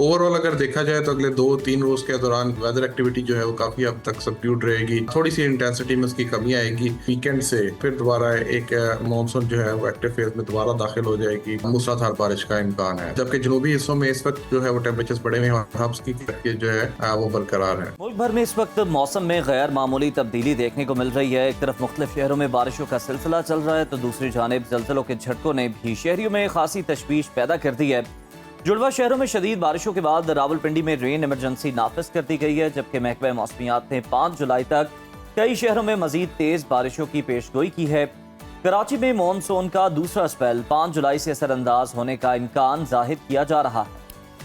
Overall अगर देखा जाए तो अगले 2-3 रोज के दौरान वेदर एक्टिविटी जो है वो काफी हद तक सबड्यूड रहेगी। थोड़ी सी इंटेंसिटी में उसकी कमी आएगी। वीकेंड से फिर दोबारा एक मानसून जो है वो एक्टिव फेज में दोबारा दाखिल हो जाएगी। मूसलाधार बारिश का इम्कान है, जबकि जनूबी हिस्सों में इस वक्त जो है वो टेम्परेचर बढ़े हुए हैं, हब्स की जो है वो बरकरार है। मुल्क भर में इस वक्त मौसम में गैर मामूली तब्दीली देखने को मिल रही है। एक तरफ मुख्तलिफ शहरों में बारिशों का सिलसिला चल रहा है तो दूसरी जानिब ज़लज़लों के झटकों ने भी शहरियों में खासी तशवीश पैदा कर दी है। जुड़वा शहरों में शदीद बारिशों के बाद रावलपिंडी में रेन इमरजेंसी नाफिज कर दी गई है, जबकि महकमा मौसमियात ने 5 जुलाई तक कई शहरों में मजीद तेज बारिशों की पेशगोई की है। कराची में मानसून का दूसरा स्पेल 5 जुलाई से असरअंदाज होने का इम्कान जाहिर किया जा रहा है।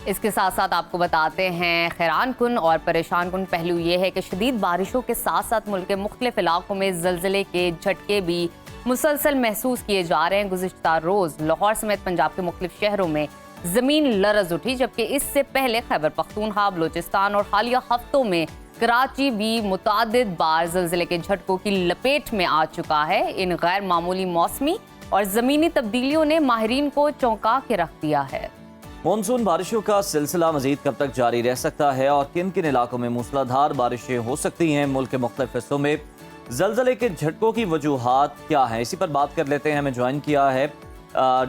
इसके साथ साथ आपको बताते हैं हैरान कुन और परेशान कुन पहलू ये है कि शदीद बारिशों के साथ साथ मुल्क के मुख्तलिफ इलाकों में ज़लज़ले के झटके भी मुसलसल महसूस किए जा रहे हैं। गुज़िश्ता रोज़ लाहौर समेत पंजाब के मुख्तलिफ शहरों में ज़मीन लरज़ उठी, जबकि इससे पहले खैबर पख्तूनख्वा, बलूचिस्तान और हालिया हफ्तों में कराची भी मुतादिद बार ज़लज़ले के झटकों की लपेट में आ चुका है। इन गैर मामूली मौसमी और ज़मीनी तब्दीलियों ने माहिरीन को चौंका के रख दिया है। मानसून बारिशों का सिलसिला मजीद कब तक जारी रह सकता है और किन किन इलाकों में मूसलाधार बारिशें हो सकती हैं? मुल्क के मुख्तलिफ हिस्सों में ज़लज़ले के झटकों की वजूहात क्या हैं? इसी पर बात कर लेते हैं। हमें ज्वाइन किया है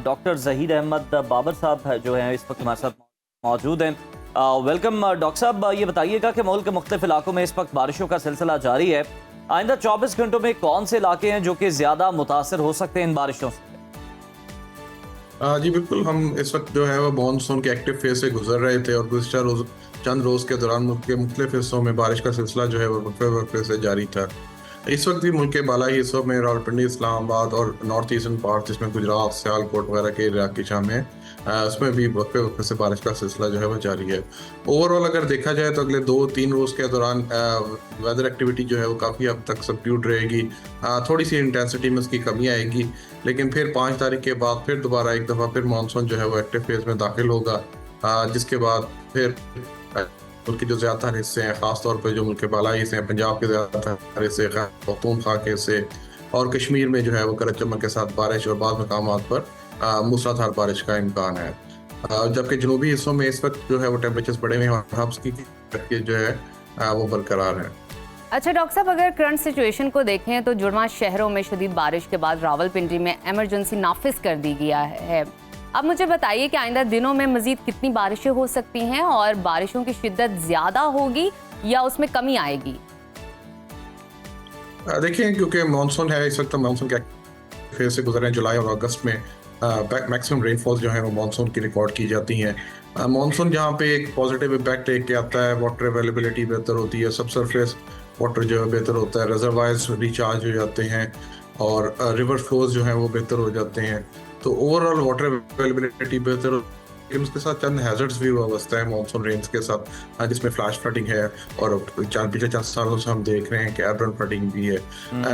डॉक्टर ज़हीर अहमद बाबर साहब जो हैं, इस वक्त हमारे साथ मौजूद हैं। वेलकम डॉक्टर साहब, ये बताइएगा कि मुल्क के मुख्तलिफ इलाकों में इस वक्त बारिशों का सिलसिला जारी है। आइंदा 24 घंटों में कौन से इलाके हैं जो कि ज़्यादा मुतासर हो सकते हैं इन बारिशों से? जी बिल्कुल, हम इस वक्त जो है वो मानसून के एक्टिव फेज से गुजर रहे थे और गुज़िश्ता चंद रोज़ के दौरान मुल्क के मुख्तलिफ हिस्सों में बारिश का सिलसिला जो है वो वक्फे से जारी था। इस वक्त भी मुल्क के बालाई हिस्सों में रावलपिंडी, इस्लामाबाद और नॉर्थ ईस्टर्न पार्ट जिसमें गुजरात, सियालकोट वगैरह के इलाके शामिल हैं, उसमें भी वक्फे से बारिश का सिलसिला जो है वो जारी है। ओवरऑल अगर देखा जाए तो अगले 2-3 रोज़ के दौरान वेदर एक्टिविटी जो है वो काफ़ी हद तक सबड्यूड रहेगी। थोड़ी सी इंटेंसिटी में उसकी कमी आएगी, लेकिन फिर 5 तारीख के बाद फिर दोबारा एक दफ़ा फिर मानसून जो है वो एक्टिव फेज में दाखिल होगा, जिसके बाद फिर मुल्क के जो ज़्यादातर हिस्से हैं, ख़ासतौर पर जो मुल्क के बालाई हिस्से हैं, पंजाब के ज़्यादातर हिस्से, पख्तूनख्वा के हिस्से और कश्मीर में जो है वो गरज चमक के साथ बारिश और बाद मकामात पर मूसलाधार बारिश का इम्कान है। जबकि जनूबी हिस्सों में इस वक्त जो है वो टेम्परेचर बढ़े हुए हैं, हब्स की जो है वो बरकरार है। अच्छा डॉक्टर साहब, अगर करंट सिचुएशन को देखें तो जुड़वा शहरों में शदीद बारिश के बाद रावलपिंडी में इमरजेंसी नाफिज कर दी गया है। अब मुझे बताइए कि आइंदा दिनों में मजीद कितनी बारिशें हो सकती हैं और बारिशों की शिद्दत ज़्यादा होगी या उसमें कमी आएगी? देखिए, क्योंकि मानसून है, इस वक्त मानसून के फेज से गुजर रहे हैं। जुलाई और अगस्त में मैक्सिमम रेनफॉल जो है वो मानसून की रिकॉर्ड की जाती हैं। मानसून जहाँ पे एक पॉजिटिव इम्पैक्ट लेके आता है, वाटर अवेलेबिलिटी बेहतर होती है, सब सरफेस वाटर जो है बेहतर होता है, रिजर्वायर्स रिचार्ज हो जाते हैं और रिवर फ्लोज जो हैं वो बेहतर हो जाते हैं, तो ओवरऑल वाटर अवेलेबिलिटी बेहतर हो। लेकिन उसके साथ चंद हैजर्ड्स भी वाबस्ता है मानसून रेन्स के साथ, जिसमें फ्लैश फ्लडिंग है और पिछले चंद सालों से हम देख रहे हैं कि अर्बन फ्लडिंग भी है,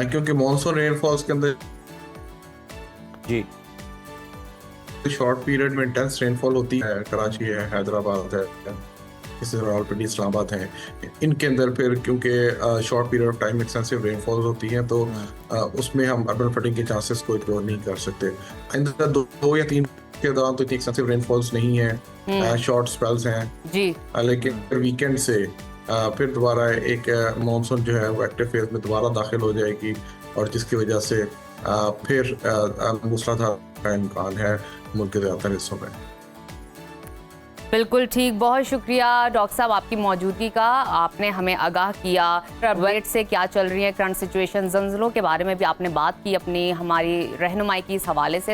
क्योंकि मानसून रेनफॉल्स के अंदर जी शॉर्ट पीरियड में इंटेंस रेनफॉल होती है। कराची है, हैदराबाद है, इसी तरह रावलपिंडी, इस्लामाबाद हैं, इनके अंदर फिर क्योंकि short period of time extensive rainfall होती हैं, तो उसमें हम अर्बन फ्लडिंग के चांसेस को इग्नोर नहीं कर सकते। आइंदा 2 या 3 के दौरान तो इतनी एक्सटेंसिव रेनफॉल्स नहीं है, शॉर्ट स्पेल्स हैं जी, लेकिन वीकेंड से फिर दोबारा एक मानसून जो है वो एक्टिव फेज में दोबारा दाखिल हो जाएगी और जिसकी वजह से फिर मूसलाधार का इम्कान है मुल्क के ज़्यादातर हिस्सों में। बिल्कुल ठीक, बहुत शुक्रिया डॉक्टर साहब आपकी मौजूदगी का। आपने हमें आगाह किया अपडेट से क्या चल रही है करंट सिचुएशन, ज़लज़लों के बारे में भी आपने बात की, अपनी हमारी रहनुमाई की इस हवाले से।